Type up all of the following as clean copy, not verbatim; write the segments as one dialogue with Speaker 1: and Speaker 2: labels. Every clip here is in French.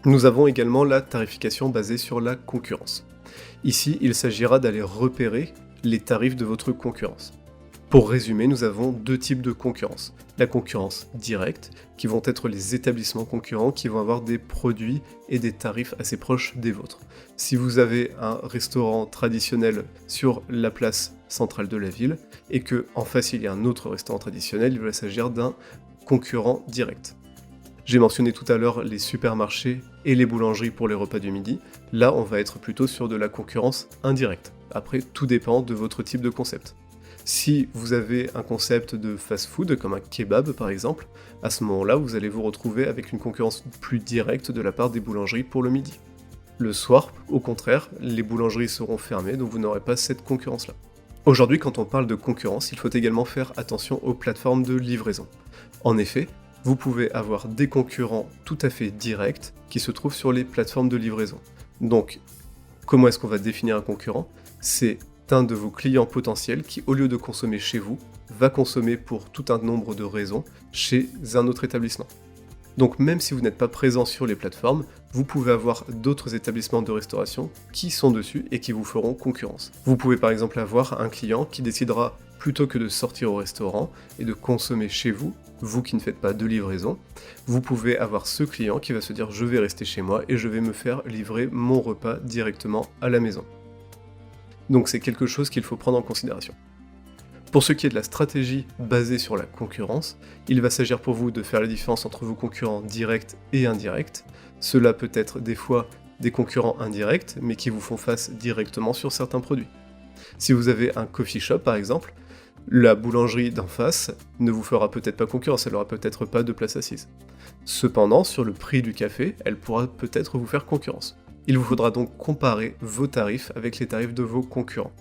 Speaker 1: Nous avons également la tarification basée sur la concurrence. Ici, il s'agira d'aller repérer les tarifs de votre concurrence. Pour résumer, nous avons deux types de concurrence. La concurrence directe, qui vont être les établissements concurrents qui vont avoir des produits et des tarifs assez proches des vôtres. Si vous avez un restaurant traditionnel sur la place centrale de la ville et que en face il y a un autre restaurant traditionnel, il va s'agir d'un concurrent direct. J'ai mentionné tout à l'heure les supermarchés et les boulangeries pour les repas du midi. Là, on va être plutôt sur de la concurrence indirecte. Après, tout dépend de votre type de concept. Si vous avez un concept de fast-food, comme un kebab par exemple, à ce moment-là, vous allez vous retrouver avec une concurrence plus directe de la part des boulangeries pour le midi. Le soir, au contraire, les boulangeries seront fermées, donc vous n'aurez pas cette concurrence-là. Aujourd'hui, quand on parle de concurrence, il faut également faire attention aux plateformes de livraison. En effet, vous pouvez avoir des concurrents tout à fait directs qui se trouvent sur les plateformes de livraison. Donc, comment est-ce qu'on va définir un concurrent ? C'est un de vos clients potentiels qui, au lieu de consommer chez vous, va consommer pour tout un nombre de raisons chez un autre établissement. Donc même si vous n'êtes pas présent sur les plateformes, vous pouvez avoir d'autres établissements de restauration qui sont dessus et qui vous feront concurrence. Vous pouvez par exemple avoir un client qui décidera, plutôt que de sortir au restaurant et de consommer chez vous, vous qui ne faites pas de livraison, vous pouvez avoir ce client qui va se dire je vais rester chez moi et je vais me faire livrer mon repas directement à la maison. Donc c'est quelque chose qu'il faut prendre en considération. Pour ce qui est de la stratégie basée sur la concurrence, il va s'agir pour vous de faire la différence entre vos concurrents directs et indirects. Cela peut être des fois des concurrents indirects, mais qui vous font face directement sur certains produits. Si vous avez un coffee shop par exemple, la boulangerie d'en face ne vous fera peut-être pas concurrence, elle n'aura peut-être pas de place assise. Cependant, sur le prix du café, elle pourra peut-être vous faire concurrence. Il vous faudra donc comparer vos tarifs avec les tarifs de vos concurrents.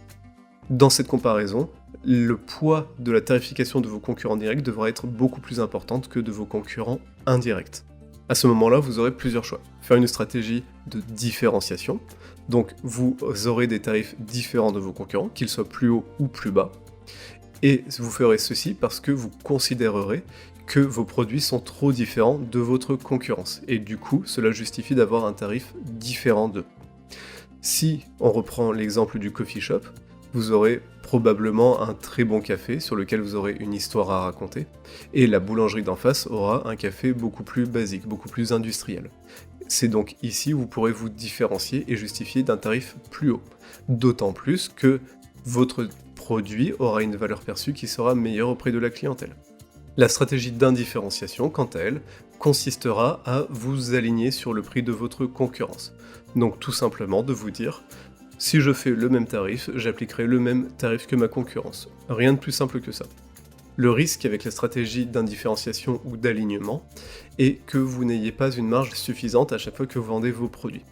Speaker 1: Dans cette comparaison, le poids de la tarification de vos concurrents directs devra être beaucoup plus importante que de vos concurrents indirects. À ce moment-là, vous aurez plusieurs choix. Faire une stratégie de différenciation, donc vous aurez des tarifs différents de vos concurrents, qu'ils soient plus hauts ou plus bas, et vous ferez ceci parce que vous considérerez que vos produits sont trop différents de votre concurrence, et du coup, cela justifie d'avoir un tarif différent d'eux. Si on reprend l'exemple du coffee shop, vous aurez probablement un très bon café sur lequel vous aurez une histoire à raconter, et la boulangerie d'en face aura un café beaucoup plus basique, beaucoup plus industriel. C'est donc ici où vous pourrez vous différencier et justifier d'un tarif plus haut, d'autant plus que votre produit aura une valeur perçue qui sera meilleure auprès de la clientèle. La stratégie d'indifférenciation, quant à elle, consistera à vous aligner sur le prix de votre concurrence. Donc tout simplement de vous dire, si je fais le même tarif, j'appliquerai le même tarif que ma concurrence. Rien de plus simple que ça. Le risque avec la stratégie d'indifférenciation ou d'alignement est que vous n'ayez pas une marge suffisante à chaque fois que vous vendez vos produits.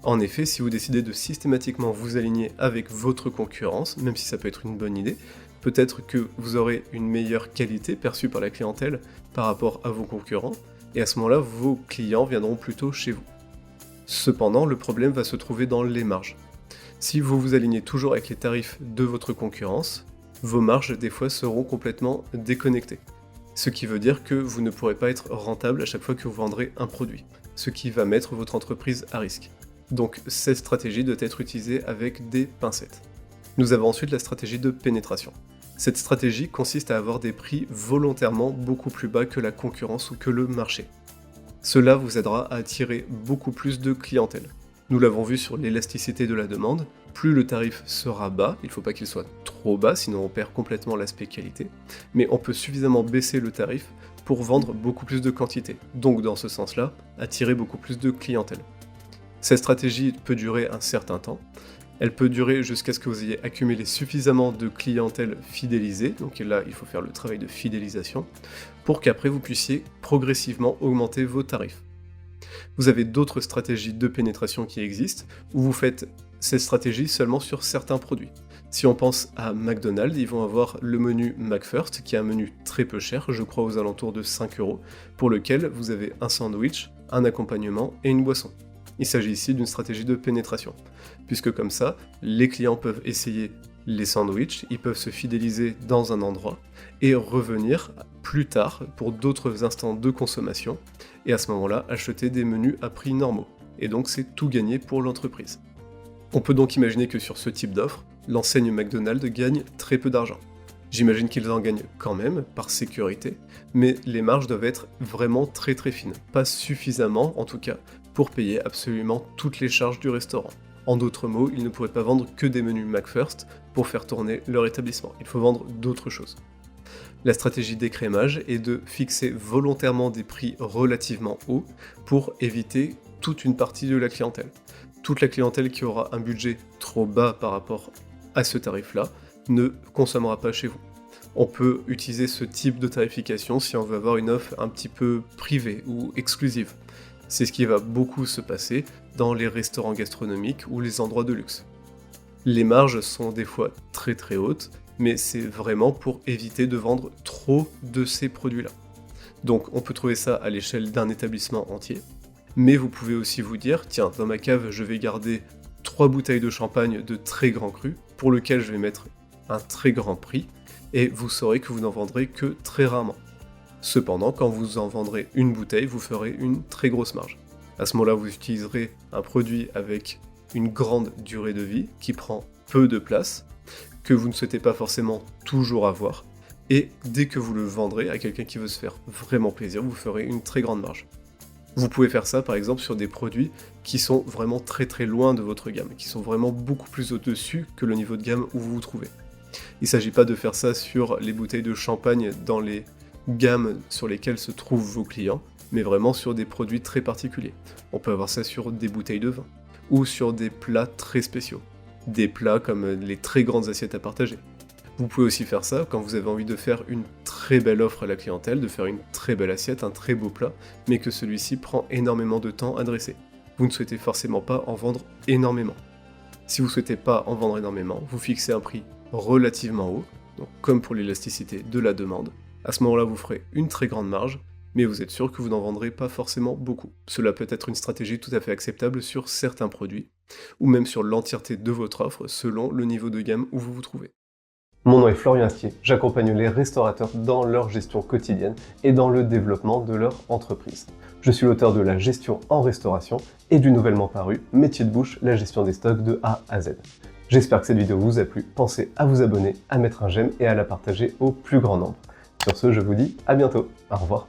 Speaker 1: En effet, si vous décidez de systématiquement vous aligner avec votre concurrence, même si ça peut être une bonne idée, peut-être que vous aurez une meilleure qualité perçue par la clientèle par rapport à vos concurrents, et à ce moment-là, vos clients viendront plutôt chez vous. Cependant, le problème va se trouver dans les marges. Si vous vous alignez toujours avec les tarifs de votre concurrence, vos marges des fois seront complètement déconnectées. Ce qui veut dire que vous ne pourrez pas être rentable à chaque fois que vous vendrez un produit, ce qui va mettre votre entreprise à risque. Donc cette stratégie doit être utilisée avec des pincettes. Nous avons ensuite la stratégie de pénétration. Cette stratégie consiste à avoir des prix volontairement beaucoup plus bas que la concurrence ou que le marché. Cela vous aidera à attirer beaucoup plus de clientèle. Nous l'avons vu sur l'élasticité de la demande, plus le tarif sera bas, il ne faut pas qu'il soit trop bas, sinon on perd complètement l'aspect qualité, mais on peut suffisamment baisser le tarif pour vendre beaucoup plus de quantité, donc dans ce sens-là, attirer beaucoup plus de clientèle. Cette stratégie peut durer un certain temps, elle peut durer jusqu'à ce que vous ayez accumulé suffisamment de clientèle fidélisée, donc là il faut faire le travail de fidélisation, pour qu'après vous puissiez progressivement augmenter vos tarifs. Vous avez d'autres stratégies de pénétration qui existent, où vous faites cette stratégie seulement sur certains produits. Si on pense à McDonald's, ils vont avoir le menu McFirst, qui est un menu très peu cher, je crois aux alentours de 5€, pour lequel vous avez un sandwich, un accompagnement et une boisson. Il s'agit ici d'une stratégie de pénétration, puisque comme ça, les clients peuvent essayer les sandwichs, ils peuvent se fidéliser dans un endroit, et revenir plus tard pour d'autres instants de consommation, et à ce moment-là, acheter des menus à prix normaux. et donc c'est tout gagné pour l'entreprise. On peut donc imaginer que sur ce type d'offre, l'enseigne McDonald's gagne très peu d'argent. J'imagine qu'ils en gagnent quand même, par sécurité, mais les marges doivent être vraiment très fines, pas suffisamment en tout cas, pour payer absolument toutes les charges du restaurant. En d'autres mots, ils ne pourraient pas vendre que des menus McFirst pour faire tourner leur établissement, il faut vendre d'autres choses. La stratégie d'écrémage est de fixer volontairement des prix relativement hauts pour éviter toute une partie de la clientèle. Toute la clientèle qui aura un budget trop bas par rapport à ce tarif-là ne consommera pas chez vous. On peut utiliser ce type de tarification si on veut avoir une offre un petit peu privée ou exclusive. C'est ce qui va beaucoup se passer dans les restaurants gastronomiques ou les endroits de luxe. Les marges sont des fois très hautes, mais c'est vraiment pour éviter de vendre trop de ces produits-là. Donc on peut trouver ça à l'échelle d'un établissement entier, mais vous pouvez aussi vous dire, tiens, dans ma cave, je vais garder 3 bouteilles de champagne de très grand cru, pour lequel je vais mettre un très grand prix, et vous saurez que vous n'en vendrez que très rarement. Cependant, quand vous en vendrez une bouteille, vous ferez une très grosse marge. À ce moment-là, vous utiliserez un produit avec une grande durée de vie, qui prend peu de place, que vous ne souhaitez pas forcément toujours avoir, et dès que vous le vendrez à quelqu'un qui veut se faire vraiment plaisir, vous ferez une très grande marge. Vous pouvez faire ça par exemple sur des produits qui sont vraiment très loin de votre gamme, qui sont vraiment beaucoup plus au-dessus que le niveau de gamme où vous vous trouvez. Il ne s'agit pas de faire ça sur les bouteilles de champagne dans les gammes sur lesquelles se trouvent vos clients, mais vraiment sur des produits très particuliers. On peut avoir ça sur des bouteilles de vin, ou sur des plats très spéciaux. Des plats comme les très grandes assiettes à partager. Vous pouvez aussi faire ça quand vous avez envie de faire une très belle offre à la clientèle, de faire une très belle assiette, un très beau plat, mais que celui-ci prend énormément de temps à dresser. Vous ne souhaitez forcément pas en vendre énormément. Si vous ne souhaitez pas en vendre énormément, vous fixez un prix relativement haut, donc comme pour l'élasticité de la demande. À ce moment-là, vous ferez une très grande marge, mais vous êtes sûr que vous n'en vendrez pas forcément beaucoup. Cela peut être une stratégie tout à fait acceptable sur certains produits, ou même sur l'entièreté de votre offre, selon le niveau de gamme où vous vous trouvez. Mon nom est Florian Astier, j'accompagne les restaurateurs dans leur gestion quotidienne et dans le développement de leur entreprise. Je suis l'auteur de La gestion en restauration et du nouvellement paru Métier de bouche, la gestion des stocks de A à Z. J'espère que cette vidéo vous a plu, pensez à vous abonner, à mettre un j'aime et à la partager au plus grand nombre. Sur ce, je vous dis à bientôt, au revoir.